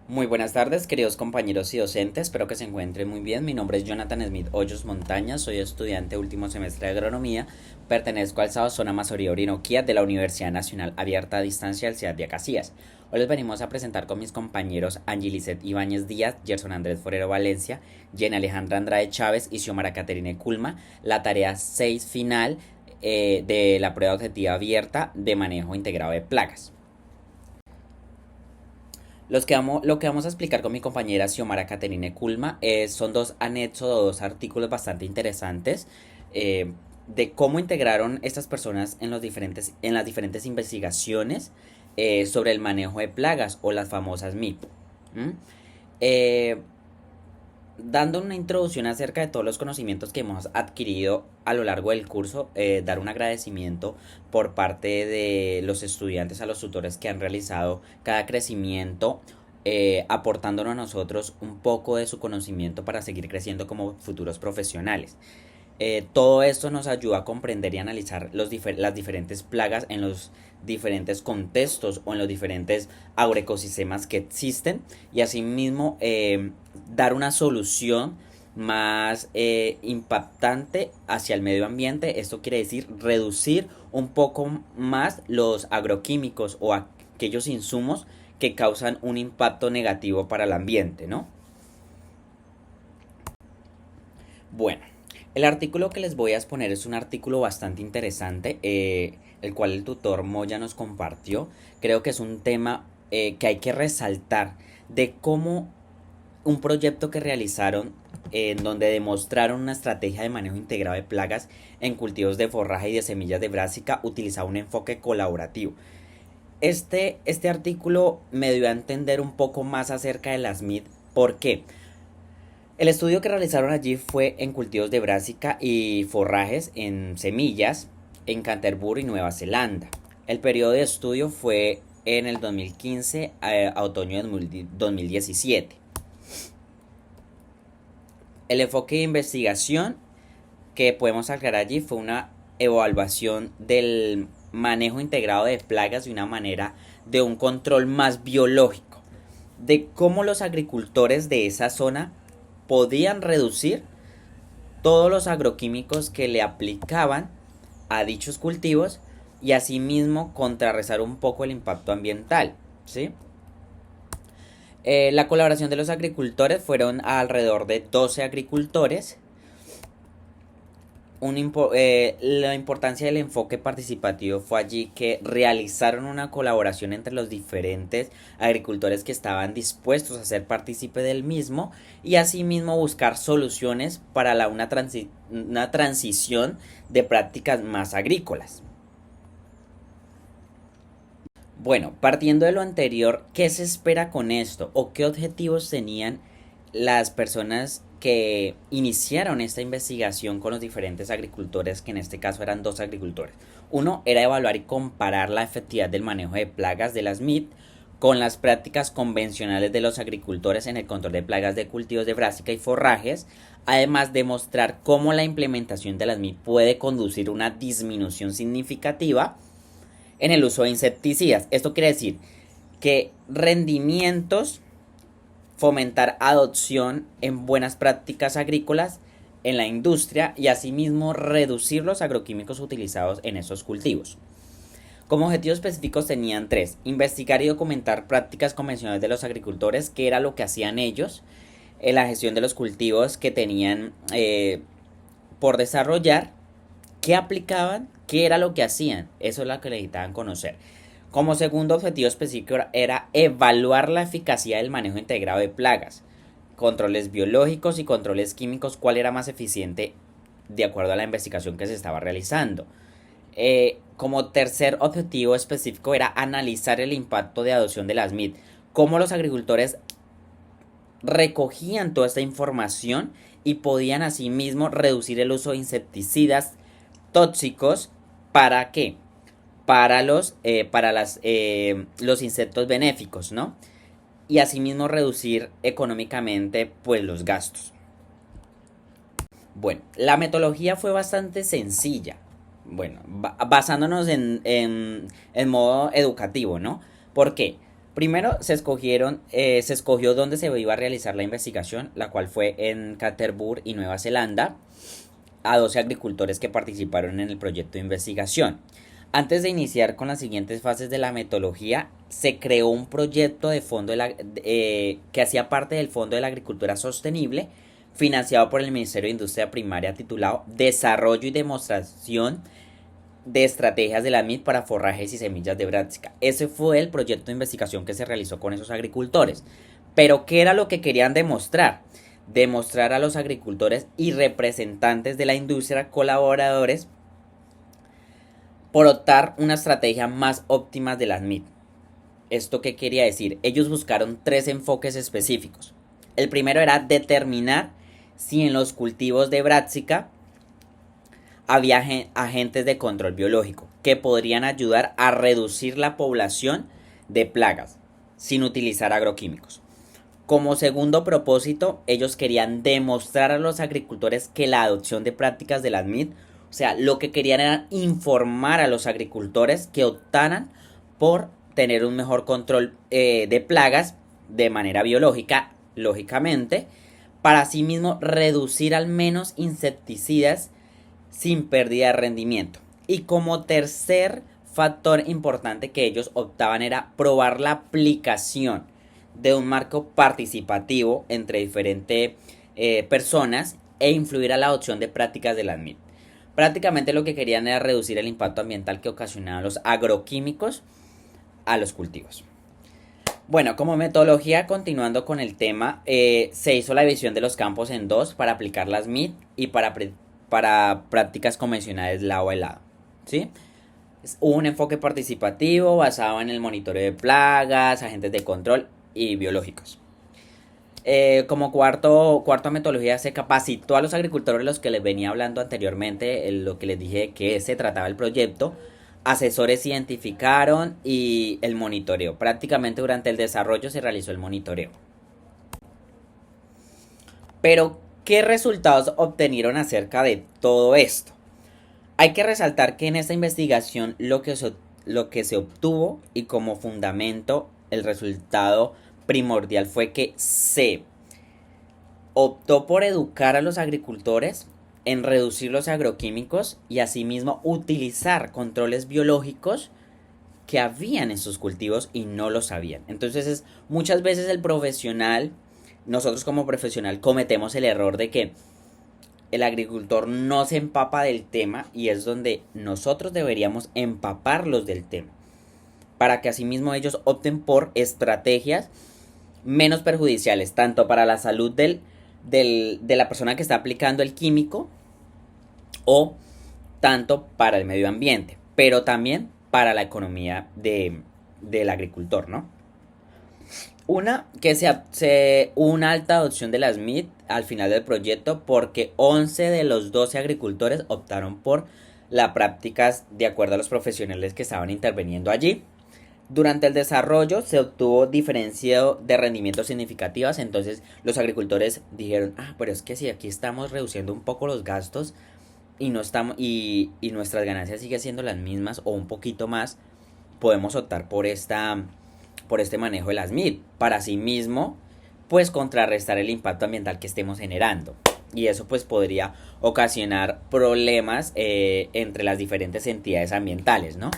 Muy buenas tardes, queridos compañeros y docentes, espero que se encuentren muy bien. Mi nombre es Jonathan Smith Hoyos Montaña, soy estudiante último semestre de agronomía, pertenezco al SAO Zona Mazoría Orinoquía de la Universidad Nacional Abierta a Distancia del CIAD de Acacías. Hoy les venimos a presentar con mis compañeros Angilicet Ibáñez Díaz, Gerson Andrés Forero Valencia, Jenny Alejandra Andrade Chávez y Xiomara Caterine Culma, la tarea 6 final de la prueba objetiva abierta de manejo integrado de plagas. Lo que vamos a explicar con mi compañera Xiomara Caterine Culma son dos anexos o dos artículos bastante interesantes de cómo integraron estas personas en las diferentes investigaciones sobre el manejo de plagas o las famosas MIP. ¿Mm? Eh, Dando una introducción acerca de todos los conocimientos que hemos adquirido a lo largo del curso, dar un agradecimiento por parte de los estudiantes a los tutores que han realizado cada crecimiento, aportándonos a nosotros un poco de su conocimiento para seguir creciendo como futuros profesionales. Todo esto nos ayuda a comprender y analizar las diferentes plagas en los diferentes contextos o en los diferentes agroecosistemas que existen y asimismo dar una solución más impactante hacia el medio ambiente. Esto quiere decir reducir un poco más los agroquímicos o aquellos insumos que causan un impacto negativo para el ambiente, ¿no? Bueno, el artículo que les voy a exponer es un artículo bastante interesante, el cual el tutor Moya nos compartió. Creo que es un tema que hay que resaltar de cómo un proyecto que realizaron en donde demostraron una estrategia de manejo integrado de plagas en cultivos de forraje y de semillas de brásica utilizaba un enfoque colaborativo. Este artículo me dio a entender un poco más acerca de las MID. ¿Por qué? El estudio que realizaron allí fue en cultivos de brásica y forrajes en semillas en Canterbury, Nueva Zelanda. El periodo de estudio fue en el 2015 a otoño de 2017. El enfoque de investigación que podemos sacar allí fue una evaluación del manejo integrado de plagas de una manera de un control más biológico, de cómo los agricultores de esa zona podían reducir todos los agroquímicos que le aplicaban a dichos cultivos y asimismo contrarrestar un poco el impacto ambiental, ¿sí? La colaboración de los agricultores fueron alrededor de 12 agricultores. La importancia del enfoque participativo fue allí que realizaron una colaboración entre los diferentes agricultores que estaban dispuestos a ser partícipe del mismo y asimismo buscar soluciones para una transición de prácticas más agrícolas. Bueno, partiendo de lo anterior, ¿qué se espera con esto o qué objetivos tenían las personas que iniciaron esta investigación con los diferentes agricultores, que en este caso eran dos agricultores? Uno era evaluar y comparar la efectividad del manejo de plagas de las MIP con las prácticas convencionales de los agricultores en el control de plagas de cultivos de brásica y forrajes, además de mostrar cómo la implementación de las MIP puede conducir a una disminución significativa en el uso de insecticidas. Esto quiere decir que rendimientos, fomentar adopción en buenas prácticas agrícolas en la industria y asimismo reducir los agroquímicos utilizados en esos cultivos. Como objetivos específicos tenían tres: investigar y documentar prácticas convencionales de los agricultores, qué era lo que hacían ellos en la gestión de los cultivos que tenían por desarrollar, qué aplicaban, qué era lo que hacían, eso es lo que necesitaban conocer. Como segundo objetivo específico era evaluar la eficacia del manejo integrado de plagas, controles biológicos y controles químicos, cuál era más eficiente de acuerdo a la investigación que se estaba realizando. Como tercer objetivo específico era analizar el impacto de adopción de las MID, cómo los agricultores recogían toda esta información y podían asimismo reducir el uso de insecticidas tóxicos. ¿Para qué? Los insectos benéficos, ¿no? Y asimismo reducir económicamente pues los gastos. Bueno, la metodología fue bastante sencilla. Bueno, basándonos en modo educativo, ¿no? ¿Por qué? Primero se escogió dónde se iba a realizar la investigación, la cual fue en Canterbury y Nueva Zelanda, a 12 agricultores que participaron en el proyecto de investigación. Antes de iniciar con las siguientes fases de la metodología, se creó un proyecto de que hacía parte del Fondo de la Agricultura Sostenible, financiado por el Ministerio de Industria Primaria, titulado Desarrollo y Demostración de Estrategias de la MIT para Forrajes y Semillas de Brásica. Ese fue el proyecto de investigación que se realizó con esos agricultores. Pero ¿qué era lo que querían demostrar? Demostrar a los agricultores y representantes de la industria, colaboradores, por optar una estrategia más óptima de las MIT. ¿Esto qué quería decir? Ellos buscaron 3 enfoques específicos. El primero era determinar si en los cultivos de Brásica había agentes de control biológico que podrían ayudar a reducir la población de plagas sin utilizar agroquímicos. Como segundo propósito, ellos querían demostrar a los agricultores que la adopción de prácticas de las MIT, o sea, lo que querían era informar a los agricultores que optaran por tener un mejor control de plagas de manera biológica, lógicamente, para asimismo reducir al menos insecticidas sin pérdida de rendimiento. Y como tercer factor importante que ellos optaban era probar la aplicación de un marco participativo entre diferentes personas e influir a la adopción de prácticas de las MIT. Prácticamente lo que querían era reducir el impacto ambiental que ocasionaban los agroquímicos a los cultivos. Bueno, como metodología, continuando con el tema, se hizo la división de los campos en 2 para aplicar las MIT y para prácticas convencionales lado a lado, ¿sí? Hubo un enfoque participativo basado en el monitoreo de plagas, agentes de control y biológicos. Como cuarta metodología, se capacitó a los agricultores, los que les venía hablando anteriormente, lo que les dije que se trataba el proyecto. Asesores se identificaron y el monitoreo. Prácticamente durante el desarrollo se realizó el monitoreo. Pero, ¿qué resultados obtenieron acerca de todo esto? Hay que resaltar que en esta investigación lo que se obtuvo y como fundamento el resultado primordial fue que se optó por educar a los agricultores en reducir los agroquímicos y asimismo utilizar controles biológicos que habían en sus cultivos y no lo sabían. Entonces muchas veces nosotros como profesional cometemos el error de que el agricultor no se empapa del tema, y es donde nosotros deberíamos empaparlos del tema para que asimismo ellos opten por estrategias menos perjudiciales tanto para la salud de la persona que está aplicando el químico o tanto para el medio ambiente, pero también para la economía del agricultor, ¿no? Una alta adopción de las MIT al final del proyecto, porque 11 de los 12 agricultores optaron por las prácticas de acuerdo a los profesionales que estaban interviniendo allí. Durante el desarrollo se obtuvo diferencia de rendimientos significativas, entonces los agricultores dijeron, pero es que si aquí estamos reduciendo un poco los gastos y nuestras ganancias siguen siendo las mismas o un poquito más, podemos optar por este manejo de las MIT para asimismo pues contrarrestar el impacto ambiental que estemos generando, y eso pues podría ocasionar problemas entre las diferentes entidades ambientales, ¿no?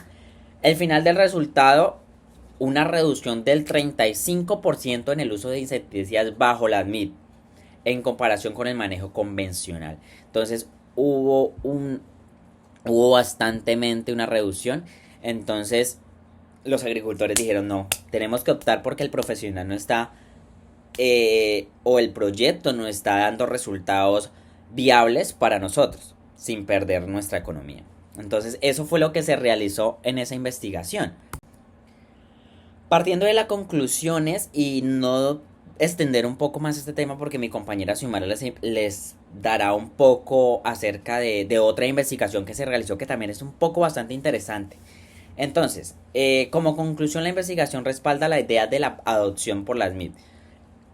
El final del resultado, una reducción del 35% en el uso de insecticidas bajo las MIT en comparación con el manejo convencional. Entonces hubo bastantemente una reducción. Entonces los agricultores dijeron no, tenemos que optar porque el profesional no está o el proyecto no está dando resultados viables para nosotros sin perder nuestra economía. Entonces eso fue lo que se realizó en esa investigación. Partiendo de las conclusiones, y no extender un poco más este tema porque mi compañera Xiomara les dará un poco acerca de otra investigación que se realizó que también es un poco bastante interesante. Entonces, como conclusión, la investigación respalda la idea de la adopción por las MIT.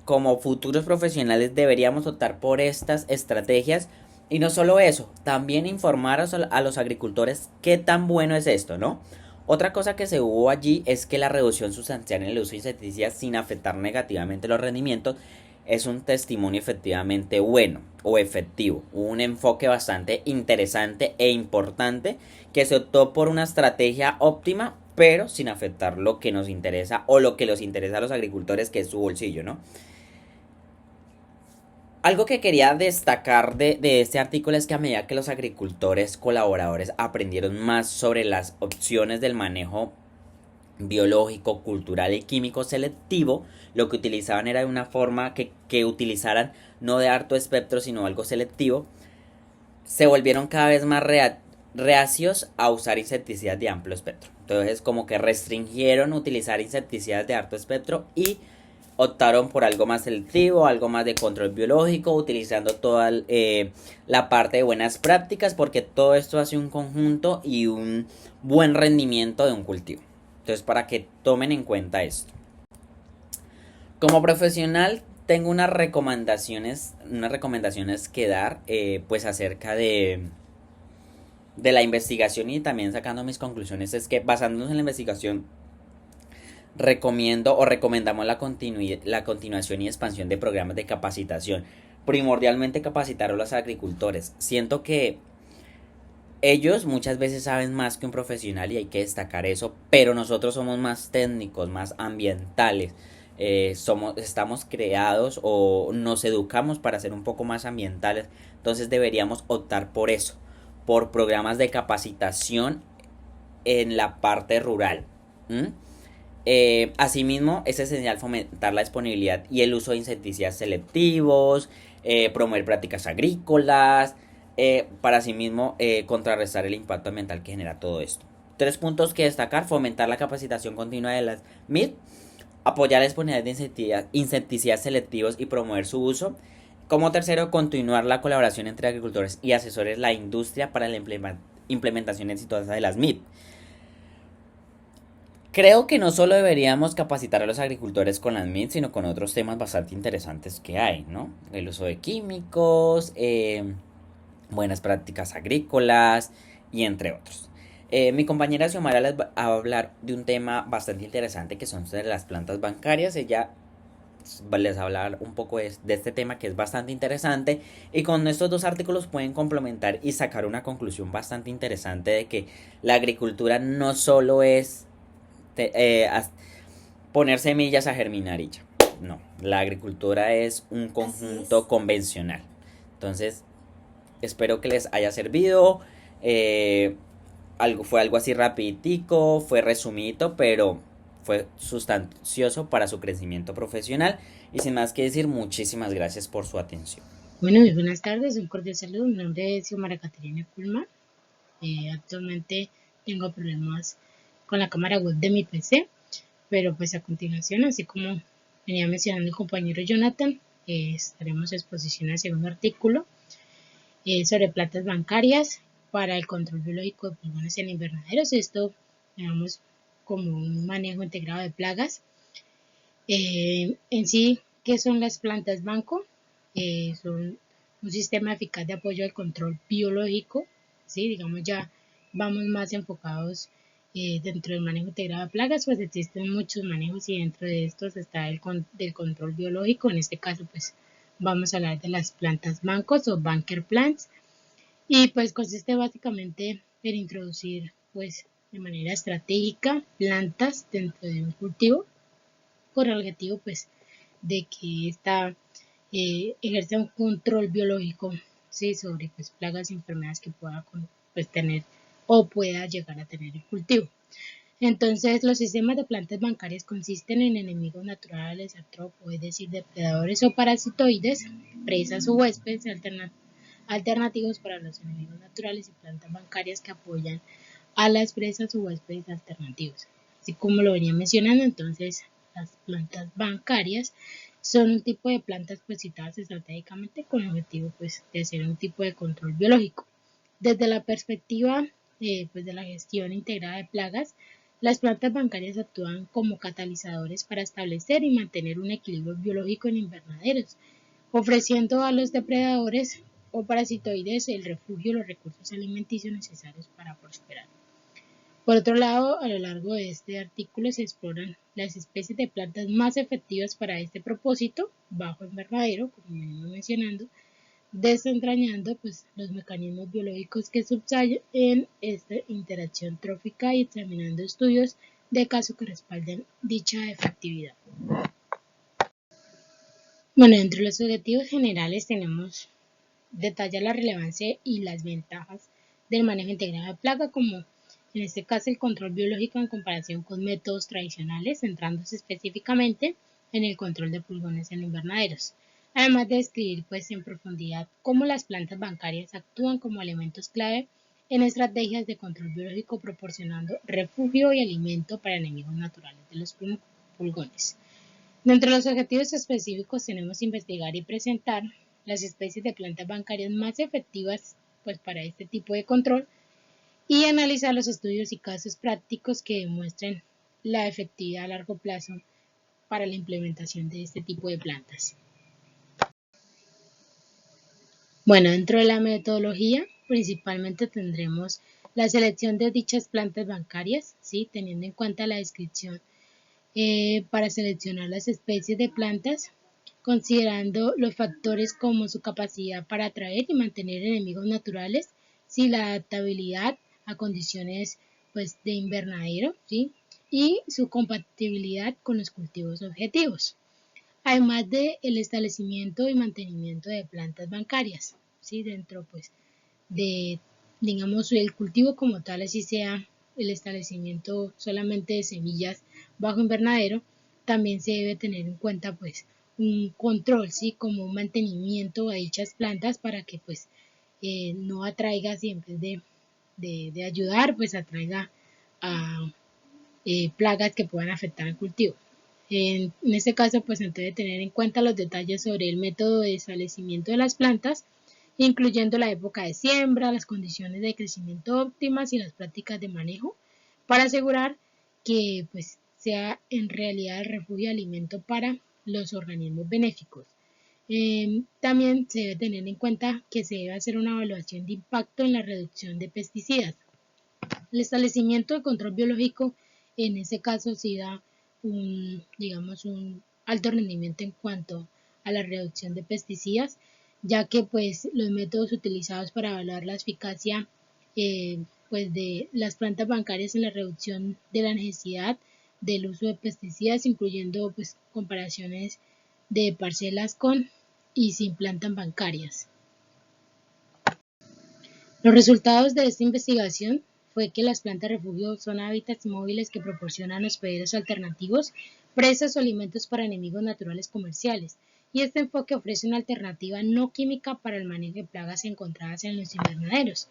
Como futuros profesionales deberíamos optar por estas estrategias. Y no solo eso, también informar a los agricultores qué tan bueno es esto, ¿no? Otra cosa que se hubo allí es que la reducción sustancial en el uso de insecticidas sin afectar negativamente los rendimientos es un testimonio efectivamente bueno o efectivo. Hubo un enfoque bastante interesante e importante que se optó por una estrategia óptima, pero sin afectar lo que nos interesa o lo que les interesa a los agricultores, que es su bolsillo, ¿no? Algo que quería destacar de este artículo es que a medida que los agricultores colaboradores aprendieron más sobre las opciones del manejo biológico, cultural y químico selectivo, lo que utilizaban era de una forma que utilizaran no de harto espectro, sino algo selectivo, se volvieron cada vez más reacios a usar insecticidas de amplio espectro. Entonces como que restringieron utilizar insecticidas de alto espectro y optaron por algo más selectivo, algo más de control biológico, utilizando toda la parte de buenas prácticas, porque todo esto hace un conjunto y un buen rendimiento de un cultivo. Entonces, para que tomen en cuenta esto. Como profesional, tengo unas recomendaciones que dar, pues acerca de la investigación y también sacando mis conclusiones. Es que basándonos en la investigación, recomiendo o recomendamos la continuación y expansión de programas de capacitación. Primordialmente capacitar a los agricultores. Siento que ellos muchas veces saben más que un profesional y hay que destacar eso, pero nosotros somos más técnicos, más ambientales. Estamos creados o nos educamos para ser un poco más ambientales, entonces deberíamos optar por eso, por programas de capacitación en la parte rural. ¿Mm? Asimismo, es esencial fomentar la disponibilidad y el uso de insecticidas selectivos, promover prácticas agrícolas, para asimismo contrarrestar el impacto ambiental que genera todo esto. Tres puntos que destacar: fomentar la capacitación continua de las MIT, apoyar la disponibilidad de insecticidas selectivos y promover su uso. Como tercero, continuar la colaboración entre agricultores y asesores de la industria para la implementación exitosa de las MIT. Creo que no solo deberíamos capacitar a los agricultores con las MIT, sino con otros temas bastante interesantes que hay, ¿no? El uso de químicos, buenas prácticas agrícolas y entre otros. Mi compañera Xiomara les va a hablar de un tema bastante interesante que son de las plantas bancarias. Ella les va a hablar un poco de este tema que es bastante interesante y con estos dos artículos pueden complementar y sacar una conclusión bastante interesante de que la agricultura no solo es poner semillas a germinar y ya. No, la agricultura es un conjunto convencional. Entonces, espero que les haya servido. Fue algo así rapiditico, fue resumido, pero fue sustancioso para su crecimiento profesional. Y sin más que decir, muchísimas gracias por su atención. Bueno, muy buenas tardes, un cordial saludo. Mi nombre es Xiomara Caterina Kulma. Actualmente tengo problemas con la cámara web de mi PC, pero pues a continuación, así como venía mencionando el compañero Jonathan, estaremos en exposición al segundo artículo sobre plantas bancarias para el control biológico de pulgones en invernaderos. Esto, digamos, como un manejo integrado de plagas. En sí, ¿qué son las plantas banco? Son un sistema eficaz de apoyo al control biológico, ¿sí? Digamos, ya vamos más enfocados dentro del manejo integrado de plagas, pues existen muchos manejos y dentro de estos está del control biológico. En este caso, pues vamos a hablar de las plantas bancos o banker plants, y pues consiste básicamente en introducir, pues de manera estratégica, plantas dentro de un cultivo con el objetivo pues de que esta ejerza un control biológico, ¿sí? Sobre pues plagas y enfermedades que pueda pues tener o pueda llegar a tener el cultivo. Entonces, los sistemas de plantas bancarias consisten en enemigos naturales, artrópodos, es decir, depredadores o parasitoides, presas o huéspedes alternativos para los enemigos naturales, y plantas bancarias que apoyan a las presas o huéspedes alternativos. Así como lo venía mencionando, entonces las plantas bancarias son un tipo de plantas pues citadas estratégicamente con el objetivo pues de hacer un tipo de control biológico. Desde la perspectiva pues de la gestión integrada de plagas, las plantas bancarias actúan como catalizadores para establecer y mantener un equilibrio biológico en invernaderos, ofreciendo a los depredadores o parasitoides el refugio y los recursos alimenticios necesarios para prosperar. Por otro lado, a lo largo de este artículo se exploran las especies de plantas más efectivas para este propósito, bajo invernadero, como venimos mencionando, desentrañando pues, los mecanismos biológicos que subyayen en esta interacción trófica y examinando estudios de caso que respalden dicha efectividad. Bueno, entre los objetivos generales tenemos detalla la relevancia y las ventajas del manejo integrado de plaga, como en este caso el control biológico en comparación con métodos tradicionales, centrándose específicamente en el control de pulgones en invernaderos. Además de describir pues en profundidad cómo las plantas bancarias actúan como elementos clave en estrategias de control biológico, proporcionando refugio y alimento para enemigos naturales de los pulgones. Dentro de los objetivos específicos tenemos investigar y presentar las especies de plantas bancarias más efectivas pues, para este tipo de control y analizar los estudios y casos prácticos que demuestren la efectividad a largo plazo para la implementación de este tipo de plantas. Bueno, dentro de la metodología principalmente tendremos la selección de dichas plantas bancarias, ¿sí? Teniendo en cuenta la descripción para seleccionar las especies de plantas, considerando los factores como su capacidad para atraer y mantener enemigos naturales, ¿sí? La adaptabilidad a condiciones pues, de invernadero, ¿sí? Y su compatibilidad con los cultivos objetivos, además de el establecimiento y mantenimiento de plantas bancarias, ¿sí? Dentro pues, de, digamos, el cultivo como tal, así sea el establecimiento solamente de semillas bajo invernadero, también se debe tener en cuenta pues un control, ¿sí? Como un mantenimiento a dichas plantas para que pues no atraiga, si en vez de ayudar, pues atraiga a plagas que puedan afectar al cultivo. En este caso, pues se debe tener en cuenta los detalles sobre el método de establecimiento de las plantas, incluyendo la época de siembra, las condiciones de crecimiento óptimas y las prácticas de manejo, para asegurar que pues, sea en realidad el refugio de alimento para los organismos benéficos. También se debe tener en cuenta que se debe hacer una evaluación de impacto en la reducción de pesticidas. El establecimiento de control biológico en ese caso sí da digamos, un alto rendimiento en cuanto a la reducción de pesticidas, ya que pues los métodos utilizados para evaluar la eficacia pues de las plantas bancarias en la reducción de la necesidad del uso de pesticidas, incluyendo pues comparaciones de parcelas con y sin plantas bancarias. Los resultados de esta investigación fue que las plantas refugio son hábitats móviles que proporcionan hospederos alternativos, presas o alimentos para enemigos naturales comerciales, y este enfoque ofrece una alternativa no química para el manejo de plagas encontradas en los invernaderos.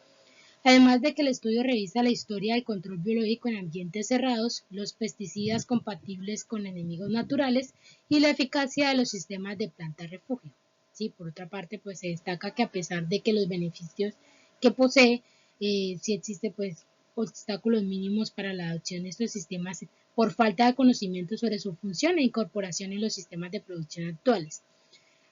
Además de que el estudio revisa la historia del control biológico en ambientes cerrados, los pesticidas compatibles con enemigos naturales y la eficacia de los sistemas de planta refugio. Sí, por otra parte, pues se destaca que a pesar de que los beneficios que posee, sí existe pues obstáculos mínimos para la adopción de estos sistemas por falta de conocimiento sobre su función e incorporación en los sistemas de producción actuales.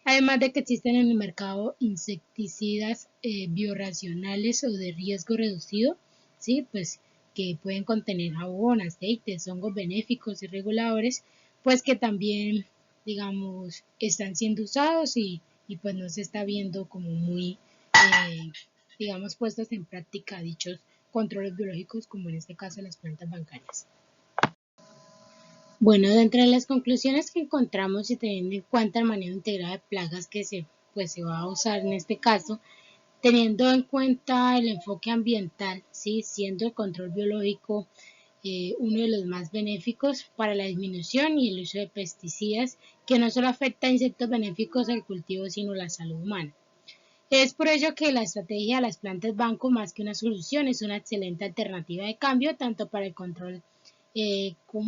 Además de que existen en el mercado insecticidas biorracionales o de riesgo reducido, ¿sí? Pues que pueden contener jabón, aceites, hongos benéficos y reguladores, pues que también, digamos, están siendo usados y pues no se está viendo como muy, digamos, puestos en práctica dichos controles biológicos, como en este caso las plantas bancarias. Bueno, dentro de las conclusiones que encontramos y teniendo en cuenta el manejo integrado de plagas que se va a usar en este caso, teniendo en cuenta el enfoque ambiental, ¿sí? Siendo el control biológico uno de los más benéficos para la disminución y el uso de pesticidas, que no solo afecta a insectos benéficos al cultivo, sino a la salud humana. Es por ello que la estrategia de las plantas banco, más que una solución, es una excelente alternativa de cambio, tanto para el control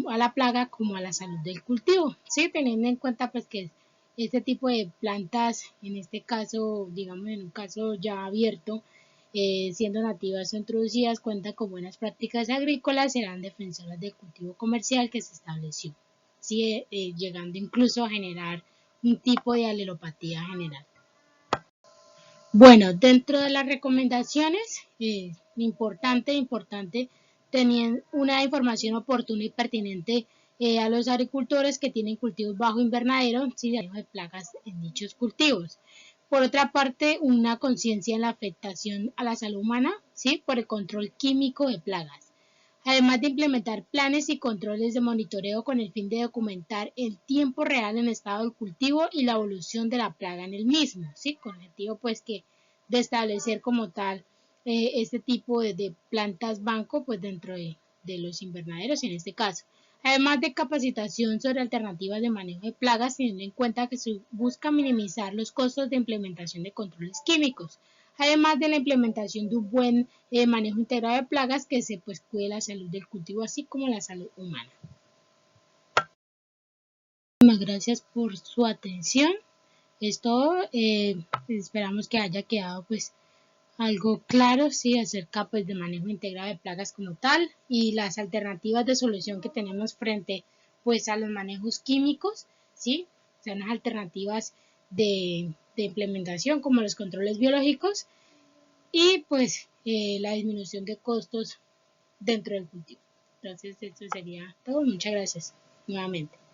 a la plaga como a la salud del cultivo, ¿sí? Teniendo en cuenta pues que este tipo de plantas, en este caso, digamos en un caso ya abierto, siendo nativas o introducidas, cuentan con buenas prácticas agrícolas, serán defensoras del cultivo comercial que se estableció, ¿sí? Llegando incluso a generar un tipo de alelopatía general. Bueno, dentro de las recomendaciones, importante tenían una información oportuna y pertinente a los agricultores que tienen cultivos bajo invernadero, ¿sí? De plagas en dichos cultivos. Por otra parte, una conciencia en la afectación a la salud humana, ¿sí? Por el control químico de plagas. Además de implementar planes y controles de monitoreo con el fin de documentar el tiempo real en estado del cultivo y la evolución de la plaga en el mismo, ¿sí? Con el objetivo pues que de establecer como tal este tipo de plantas banco pues dentro de los invernaderos en este caso. Además de capacitación sobre alternativas de manejo de plagas, teniendo en cuenta que se busca minimizar los costos de implementación de controles químicos, además de la implementación de un buen manejo integrado de plagas que se pues cuide la salud del cultivo así como la salud humana. Muchas gracias por su atención. Es todo. Esperamos que haya quedado pues algo claro, sí, acerca pues de manejo integrado de plagas como tal y las alternativas de solución que tenemos frente pues a los manejos químicos, sí, son las alternativas de implementación como los controles biológicos y pues la disminución de costos dentro del cultivo. Entonces, esto sería todo. Muchas gracias nuevamente.